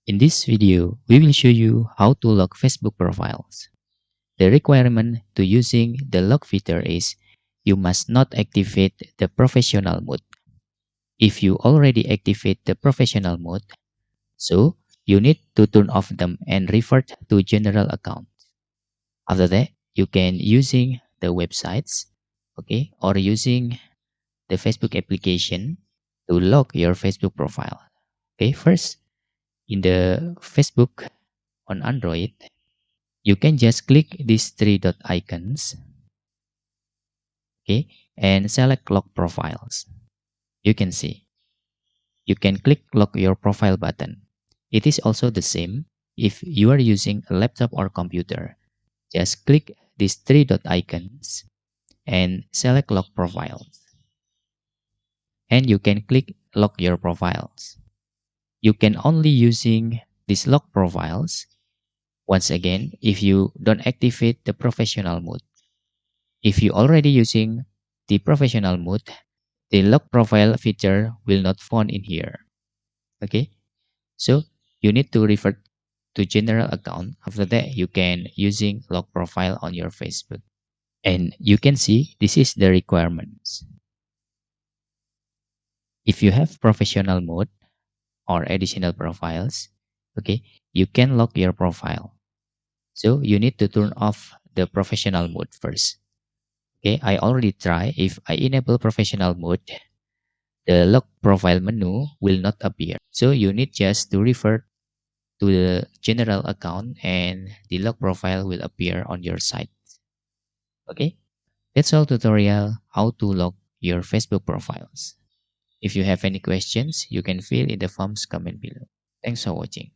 In this video, we will show you how to lock Facebook profiles. The requirement to using the lock feature is you must not activate the professional mode. If you already activate the professional mode, so you need to turn off them and revert to general account. After that, you can using the websites, okay, or using the Facebook application to lock your Facebook profile. Okay, first in the Facebook on Android, you can just click these three dot icons, okay, and select lock profiles. You can see you can click lock your profile button. It is also the same if you are using a laptop or computer. Just click these three dot icons and select lock profiles. And you can click lock your profiles. You can only using these lock profiles once again if you don't activate the professional mode. If you already using the professional mode, the lock profile feature will not found in here. Okay, so you need to revert to general account. After that, you can using lock profile on your Facebook. And you can see this is the requirements. If you have professional mode or additional profiles, okay, you can lock your profile. So you need to turn off the professional mode first. Okay, I already try. If I enable professional mode, the lock profile menu will not appear. So you need just to refer to the general account and the lock profile will appear on your site. Okay, that's all tutorial how to lock your Facebook profiles. If you have any questions, you can fill in the forms comment below. Thanks for watching.